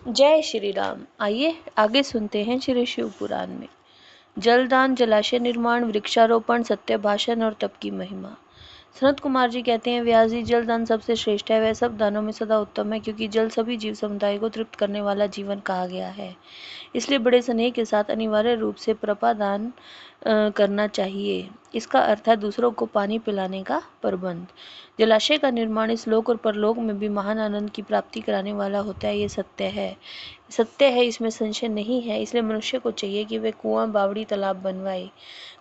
जय श्री राम। आइए आगे सुनते हैं श्री शिव पुराण में जलदान, जलाशय निर्माण, वृक्षारोपण, सत्य भाषण और तप की महिमा। सनत कुमार जी कहते हैं, व्यास जी, जलदान सबसे श्रेष्ठ है। वह सब दानों में सदा उत्तम है, क्योंकि जल सभी जीव समुदाय को तृप्त करने वाला जीवन कहा गया है। इसलिए बड़े स्नेह के साथ अनिवार्य रूप से प्रपादान करना चाहिए। इसका अर्थ है दूसरों को पानी पिलाने का प्रबंध। जलाशय का निर्माण इस लोक और परलोक में भी महान आनंद की प्राप्ति कराने वाला होता है। ये सत्य है, इसमें संशय नहीं है। इसलिए मनुष्य को चाहिए कि वे कुआं, बावड़ी, तालाब बनवाए।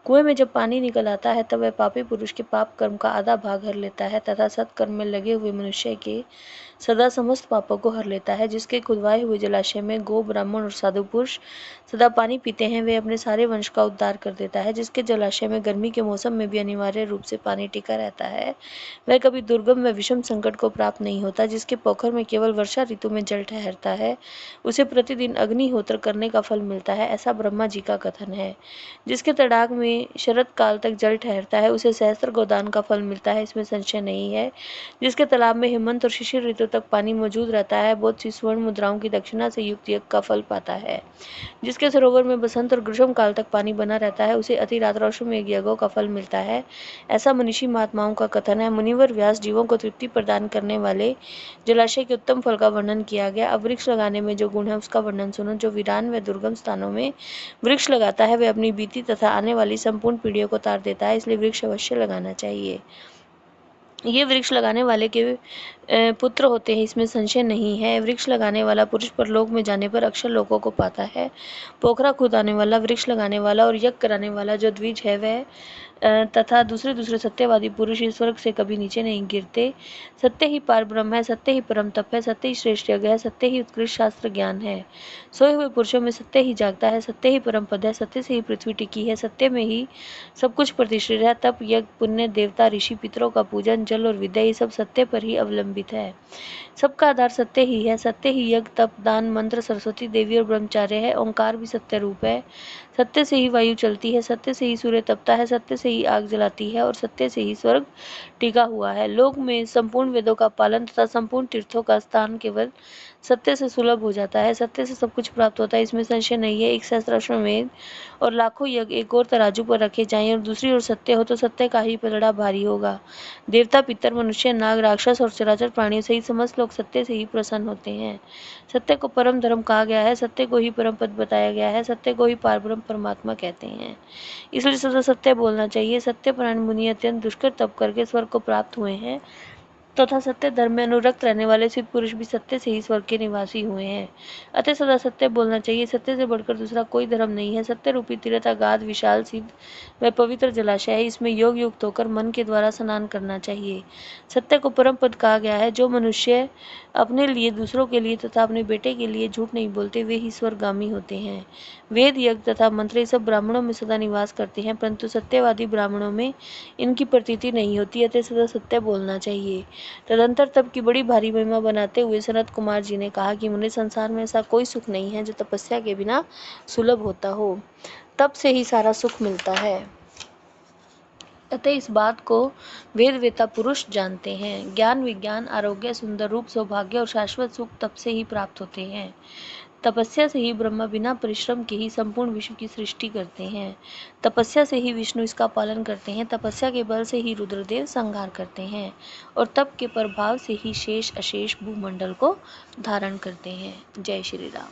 कुएं में जब पानी निकल आता है तब वह पापी पुरुष के पाप कर्म का आधा भाग हर लेता है तथा सत्कर्म में लगे हुए मनुष्य के सदा समस्त पापों को हर लेता है। जिसके खुदवाए हुए जलाशय में गो, ब्राह्मण और साधु पुरुष सदा पानी पीते हैं, वे अपने सारे वंश का उद्धार कर देता है। जिसके जलाशय में गर्मी के मौसम में भी अनिवार्य रूप से पानी टिका रहता है, वह कभी दुर्गम व विषम संकट को प्राप्त नहीं होता। जिसके पोखर में केवल वर्षा ऋतु में जल ठहरता है, उसे प्रतिदिन अग्निहोत्र करने का फल मिलता है, ऐसा ब्रह्मा जी का कथन है। जिसके तड़ाक में शरत काल तक जल ठहरता है, उसे सहस्त्र गोदान का फल मिलता है, इसमें संशय नहीं है। जिसके तालाब में हेमंत और शिशिर ऋतु तक पानी मौजूद रहता है, बहुत सी स्वर्ण मुद्राओं की दक्षिणा से युक्त यज्ञ का फल पाता है। जिसके सरोवर में बसंत और ग्रीष्म काल तक पानी बना रहता है, उसे अतिरात्राश्वमेध यज्ञों का फल मिलता है, ऐसा मनीषी महात्माओं का कथन है। मुनिवर व्यास जीवों को तृप्ति प्रदान करने वाले जलाशय के उत्तम फल का वर्णन किया गया। अब वृक्ष लगाने में जो गुण है उसका वर्णन सुनो। जो वीरान व दुर्गम स्थानों में वृक्ष लगाता है, वह अपनी बीती तथा आने वाली संपूर्ण पीढ़ियों को तार देता है, इसलिए वृक्ष अवश्य लगाना चाहिए। ये वृक्ष लगाने वाले के पुत्र होते हैं, इसमें संशय नहीं है। वृक्ष लगाने वाला पुरुष परलोक में जाने पर अक्षर लोकों को पाता है। पोखरा खुदाने वाला, वृक्ष लगाने वाला और यज्ञ कराने वाला जो द्विज है, वह तथा दूसरे सत्यवादी पुरुष इस स्वर्ग से कभी नीचे नहीं गिरते। सत्य ही पार ब्रह्म है, सत्य ही परम तप है, सत्य ही श्रेष्ठ यज्ञ है, सत्य ही उत्कृष्ट शास्त्र ज्ञान है। सोए हुए पुरुषों में सत्य ही जागता है, सत्य ही परम पद है, सत्य से ही पृथ्वी टिकी है, सत्य में ही सब कुछ प्रतिष्ठित है। तप, यज्ञ, पुण्य, देवता, ऋषि, पितरों का पूजन, जल और विद्या, ये सब सत्य पर ही अवलंबित है। सबका आधार सत्य ही है। सत्य ही यज्ञ, तप, दान, मंत्र, सरस्वती देवी और ब्रह्मचार्य है। ओंकार भी सत्य रूप है। सत्य से ही वायु चलती है, सत्य से ही सूर्य तपता है, सत्य से ही आग जलाती है और सत्य से ही स्वर्ग टिका हुआ है। लोक में संपूर्ण वेदों का पालन तथा संपूर्ण तीर्थों का स्थान केवल सत्य से सुलभ हो जाता है। सत्य से सब कुछ प्राप्त होता है, इसमें संशय नहीं है। एक सहस्राश्वमेध और लाखों यज्ञ एक और तराजू पर रखे जाएं और दूसरी ओर सत्य हो, तो सत्य का ही पलड़ा भारी होगा। देवता, पितर, मनुष्य, नाग, राक्षस और चराचर प्राणियों सहित समस्त लोग सत्य से ही प्रसन्न होते हैं। सत्य को परम धर्म कहा गया है, सत्य को ही परम पद बताया गया है, सत्य को ही पारब्रह्म परमात्मा कहते हैं। इसलिए सदा सत्य बोलना चाहिए। सत्यपरायण मुनि अत्यंत दुष्कर तप करके स्वर्ग को प्राप्त हुए हैं तथा सत्य धर्म में अनुरक्त रहने वाले सिद्ध पुरुष भी सत्य से ही स्वर्ग के निवासी हुए हैं। अतः सदा सत्य बोलना चाहिए। सत्य से बढ़कर दूसरा कोई धर्म नहीं है। सत्य रूपी तीर्थ अगाध, विशाल, सिद्ध व पवित्र जलाशय है। इसमें योग युक्त होकर मन के द्वारा स्नान करना चाहिए। सत्य को परम पद कहा गया है। जो मनुष्य अपने लिए, दूसरों के लिए तथा अपने बेटे के लिए झूठ नहीं बोलते, वे ही स्वर्गगामी होते हैं। वेद, यज्ञ तथा मंत्र ये सब ब्राह्मणों में सदा निवास करते हैं, परंतु सत्यवादी ब्राह्मणों में इनकी प्रतीति नहीं होती। अतः सदा सत्य बोलना चाहिए। तदंतर तप की बड़ी भारी महिमा बनाते हुए सनत कुमार जी ने कहा कि मुझे संसार में ऐसा कोई सुख नहीं है जो तपस्या के बिना सुलभ होता हो। तप से ही सारा सुख मिलता है। अतः इस बात को वेद वेता पुरुष जानते हैं। ज्ञान, विज्ञान, आरोग्य, सुंदर रूप, सौभाग्य और शाश्वत सुख तप से ही प्राप्त होते हैं। तपस्या से ही ब्रह्मा बिना परिश्रम के ही संपूर्ण विश्व की सृष्टि करते हैं। तपस्या से ही विष्णु इसका पालन करते हैं। तपस्या के बल से ही रुद्रदेव संहार करते हैं और तप के प्रभाव से ही शेष अशेष भूमंडल को धारण करते हैं। जय श्री राम।